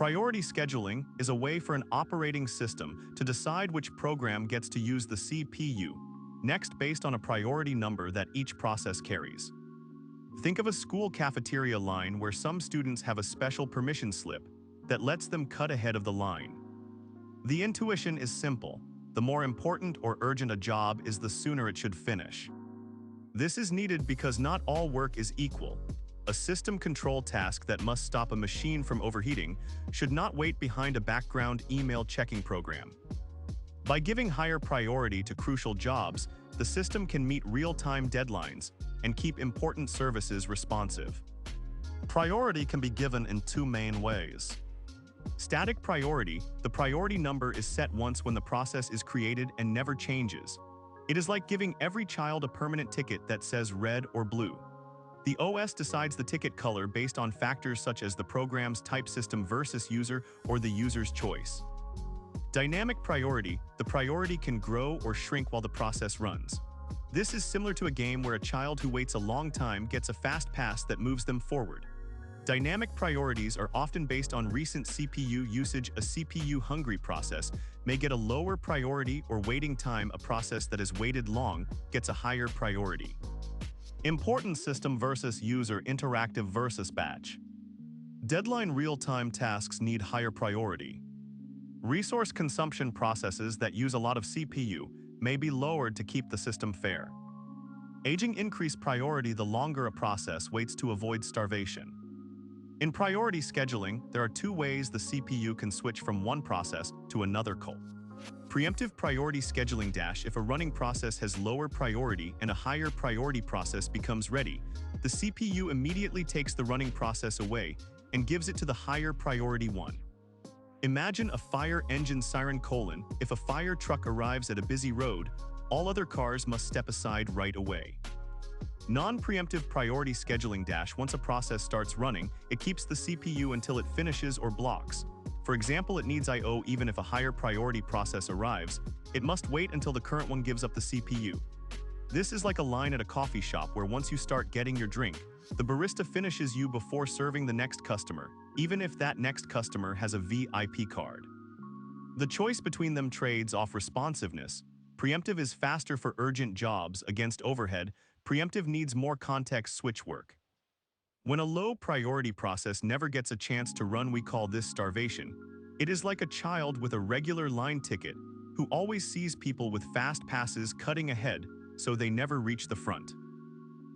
Priority scheduling is a way for an operating system to decide which program gets to use the CPU next based on a priority number that each process carries. Think of a school cafeteria line where some students have a special permission slip that lets them cut ahead of the line. The intuition is simple. The more important or urgent a job is, the sooner it should finish. This is needed because not all work is equal. A system control task that must stop a machine from overheating should not wait behind a background email checking program. By giving higher priority to crucial jobs, the system can meet real-time deadlines and keep important services responsive. Priority can be given in two main ways. Static priority: the priority number is set once when the process is created and never changes. It is like giving every child a permanent ticket that says red or blue. The OS decides the ticket color based on factors such as the program's type, system versus user, or the user's choice. Dynamic priority: the priority can grow or shrink while the process runs. This is similar to a game where a child who waits a long time gets a fast pass that moves them forward. Dynamic priorities are often based on recent CPU usage. A CPU-hungry process may get a lower priority, or waiting time. A process that has waited long gets a higher priority. Important system versus user: interactive versus batch. Deadline real-time tasks need higher priority. Resource consumption processes that use a lot of CPU may be lowered to keep the system fair. Aging increase priority the longer a process waits to avoid starvation. In priority scheduling, there are two ways the CPU can switch from one process to another. Preemptive priority scheduling: if a running process has lower priority and a higher priority process becomes ready, the CPU immediately takes the running process away and gives it to the higher priority one. Imagine a fire engine siren: if a fire truck arrives at a busy road, all other cars must step aside right away. Non-preemptive priority scheduling: once a process starts running, it keeps the CPU until it finishes or blocks. For example, it needs I/O even if a higher priority process arrives. It must wait until the current one gives up the CPU. This is like a line at a coffee shop where once you start getting your drink, the barista finishes you before serving the next customer, even if that next customer has a VIP card. The choice between them trades off responsiveness. Preemptive is faster for urgent jobs against overhead. Preemptive needs more context switch work. When a low-priority process never gets a chance to run, we call this starvation. It is like a child with a regular line ticket who always sees people with fast passes cutting ahead, so they never reach the front.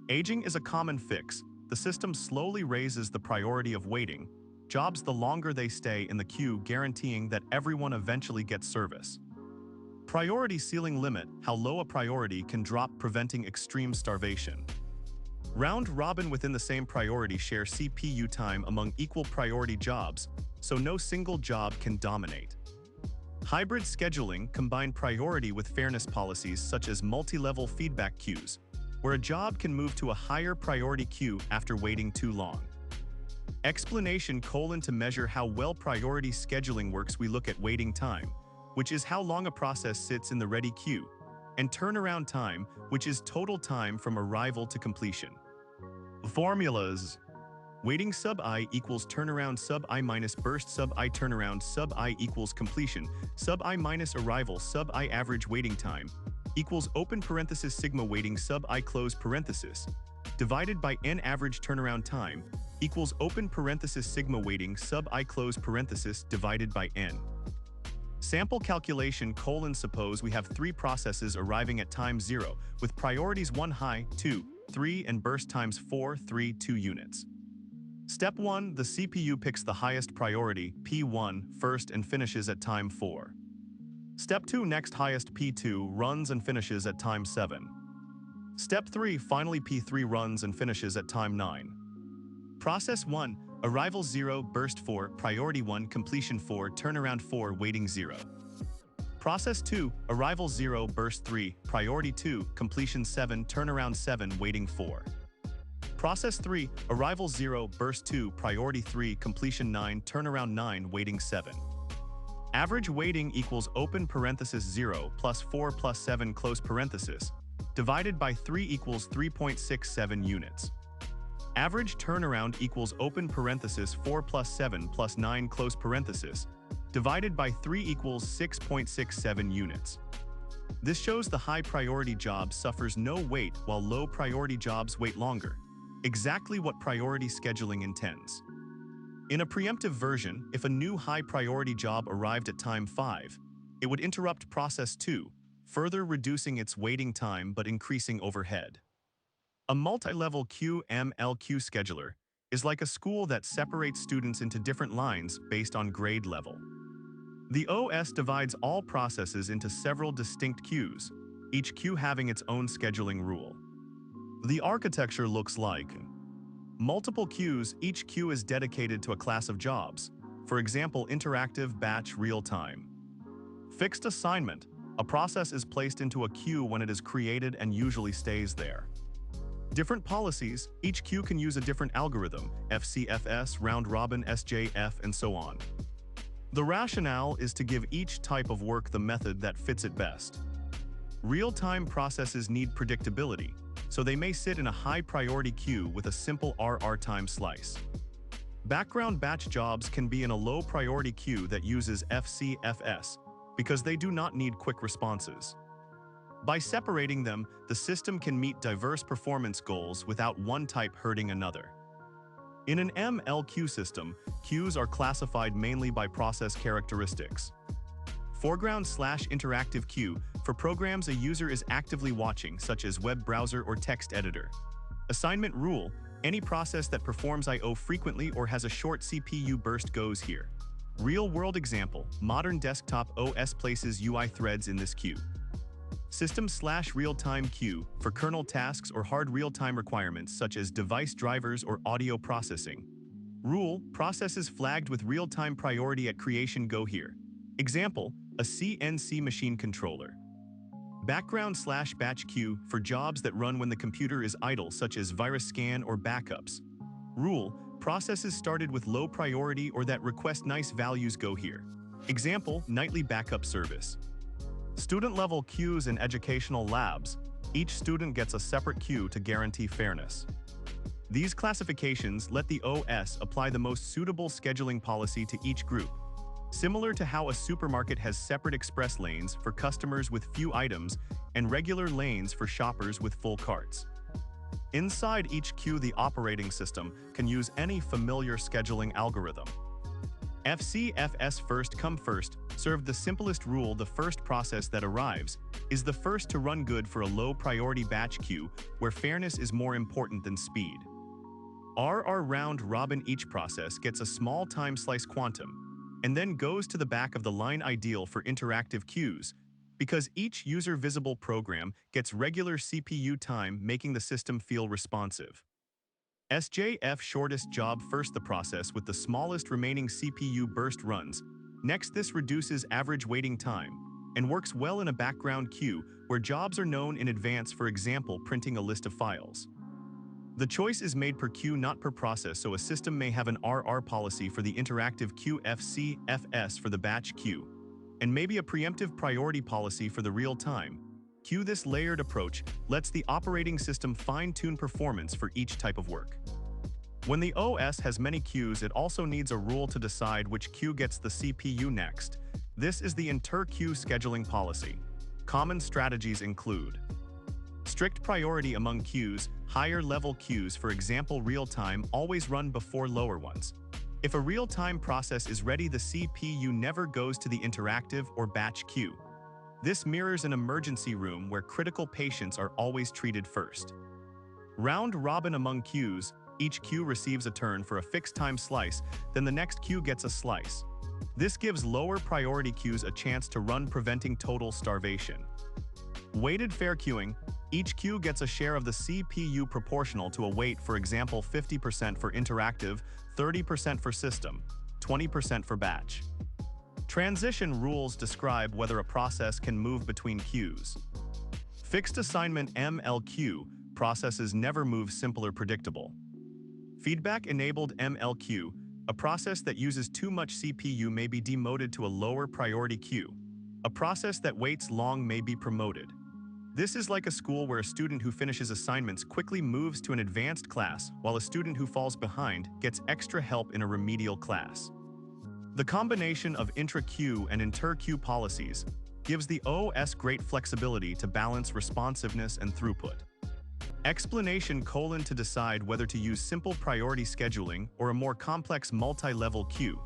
Aging is a common fix. The system slowly raises the priority of waiting jobs the longer they stay in the queue, guaranteeing that everyone eventually gets service. Priority ceiling limit: how low a priority can drop, preventing extreme starvation. Round robin: within the same priority, share CPU time among equal priority jobs, so no single job can dominate. Hybrid scheduling: combine priority with fairness policies such as multi-level feedback queues, where a job can move to a higher priority queue after waiting too long. Explanation: to measure how well priority scheduling works, we look at waiting time, which is how long a process sits in the ready queue, and turnaround time, which is total time from arrival to completion. Formulas: waiting sub I equals turnaround sub I minus burst sub I turnaround sub I equals completion sub I minus arrival sub I. Average waiting time equals open parenthesis sigma waiting sub I close parenthesis divided by n. Average turnaround time equals open parenthesis sigma waiting sub I close parenthesis divided by n. Sample calculation: suppose we have three processes arriving at time 0 with priorities 1 high, 2, 3 and burst times 4, 3, 2 units. Step 1. The CPU picks the highest priority, P1, first and finishes at time 4. Step 2. Next highest P2 runs and finishes at time 7. Step 3. Finally P3 runs and finishes at time 9. Process 1. Arrival 0, burst 4, priority 1, completion 4, turnaround 4, waiting 0. Process 2. Arrival 0, burst 3, priority 2, completion 7, turnaround 7, waiting 4. Process 3. Arrival 0, burst 2, priority 3, completion 9, turnaround 9, waiting 7. Average waiting equals open parenthesis 0 plus 4 plus 7 close parenthesis divided by 3 equals 3.67 units. Average turnaround equals open parenthesis 4 plus 7 plus 9 close parenthesis, divided by 3 equals 6.67 units. This shows the high-priority job suffers no wait while low-priority jobs wait longer, exactly what priority scheduling intends. In a preemptive version, if a new high-priority job arrived at time 5, it would interrupt process 2, further reducing its waiting time but increasing overhead. A multi-level QMLQ scheduler is like a school that separates students into different lines based on grade level. The OS divides all processes into several distinct queues, each queue having its own scheduling rule. The architecture looks like multiple queues. Each queue is dedicated to a class of jobs, for example, interactive, batch, real-time. Fixed assignment. A process is placed into a queue when it is created and usually stays there. Different policies. Each queue can use a different algorithm, FCFS, round-robin, SJF, and so on. The rationale is to give each type of work the method that fits it best. Real-time processes need predictability, so they may sit in a high-priority queue with a simple RR time slice. Background batch jobs can be in a low-priority queue that uses FCFS because they do not need quick responses. By separating them, the system can meet diverse performance goals without one type hurting another. In an MLQ system, queues are classified mainly by process characteristics. Foreground/interactive queue for programs a user is actively watching, such as web browser or text editor. Assignment rule: any process that performs I/O frequently or has a short CPU burst goes here. Real-world example: modern desktop OS places UI threads in this queue. System/real-time queue for kernel tasks or hard real-time requirements such as device drivers or audio processing. Rule: processes flagged with real-time priority at creation go here. Example: a CNC machine controller. Background/batch queue for jobs that run when the computer is idle, such as virus scan or backups. Rule: processes started with low priority or that request nice values go here. Example: nightly backup service. Student-level queues in educational labs. Each student gets a separate queue to guarantee fairness. These classifications let the OS apply the most suitable scheduling policy to each group, similar to how a supermarket has separate express lanes for customers with few items and regular lanes for shoppers with full carts. Inside each queue, the operating system can use any familiar scheduling algorithm. FCFS, first come first, served the simplest rule: the first process that arrives is the first to run good for a low-priority batch queue where fairness is more important than speed. RR round robin: each process gets a small time slice quantum and then goes to the back of the line, ideal for interactive queues because each user-visible program gets regular CPU time, making the system feel responsive. SJF, shortest job first, the process with the smallest remaining CPU burst runs. Next, this reduces average waiting time and works well in a background queue where jobs are known in advance, for example, printing a list of files. The choice is made per queue, not per process, so a system may have an RR policy for the interactive queue, FCFS for the batch queue, and maybe a preemptive priority policy for the real-time queue. This layered approach lets the operating system fine-tune performance for each type of work. When the OS has many queues, it also needs a rule to decide which queue gets the CPU next. This is the inter-queue scheduling policy. Common strategies include strict priority among queues. Higher-level queues, for example real-time, always run before lower ones. If a real-time process is ready, the CPU never goes to the interactive or batch queue. This mirrors an emergency room where critical patients are always treated first. Round robin among queues. Each queue receives a turn for a fixed time slice, then the next queue gets a slice. This gives lower priority queues a chance to run, preventing total starvation. Weighted fair queuing. Each queue gets a share of the CPU proportional to a weight, for example 50% for interactive, 30% for system, 20% for batch. Transition rules describe whether a process can move between queues. Fixed assignment MLQ. Processes never move, simpler, predictable. Feedback-enabled MLQ. A process that uses too much CPU may be demoted to a lower priority queue. A process that waits long may be promoted. This is like a school where a student who finishes assignments quickly moves to an advanced class, while a student who falls behind gets extra help in a remedial class. The combination of intra-queue and inter-queue policies gives the OS great flexibility to balance responsiveness and throughput. Explanation: to decide whether to use simple priority scheduling or a more complex multi-level queue.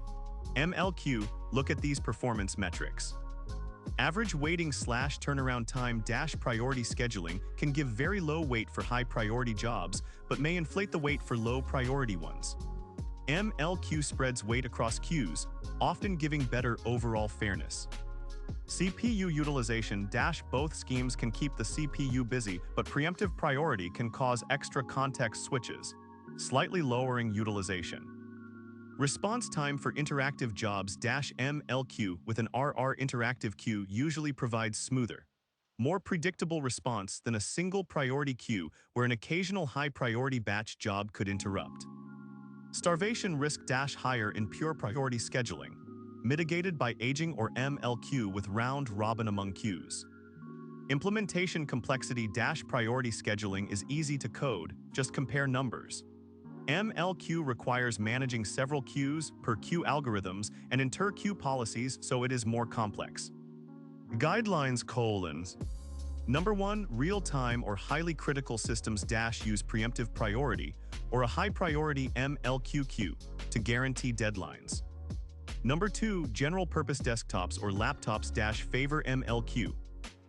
MLQ, look at these performance metrics. Average waiting/turnaround time priority scheduling can give very low wait for high priority jobs, but may inflate the wait for low priority ones. MLQ spreads weight across queues, often giving better overall fairness. CPU utilization - both schemes can keep the CPU busy, but preemptive priority can cause extra context switches, slightly lowering utilization. Response time for interactive jobs - MLQ with an RR interactive queue usually provides smoother, more predictable response than a single priority queue where an occasional high priority batch job could interrupt. Starvation risk - higher in pure priority scheduling, mitigated by aging or MLQ with round robin among queues. Implementation complexity - priority scheduling is easy to code, just compare numbers. MLQ requires managing several queues per queue algorithms and inter-queue policies, so it is more complex. Guidelines: Number 1, real-time or highly critical systems - use preemptive priority or a high-priority MLQ queue to guarantee deadlines. Number 2, general-purpose desktops or laptops - favor MLQ.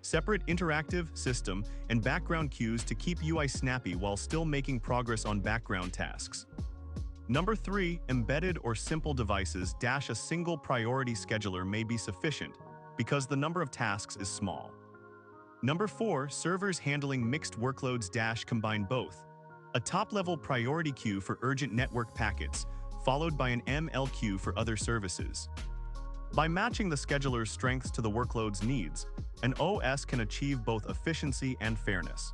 Separate interactive, system, and background queues to keep UI snappy while still making progress on background tasks. Number 3, embedded or simple devices - a single priority scheduler may be sufficient because the number of tasks is small. Number 4, servers handling mixed workloads - combine both. A top-level priority queue for urgent network packets, followed by an MLQ for other services. By matching the scheduler's strengths to the workload's needs, an OS can achieve both efficiency and fairness.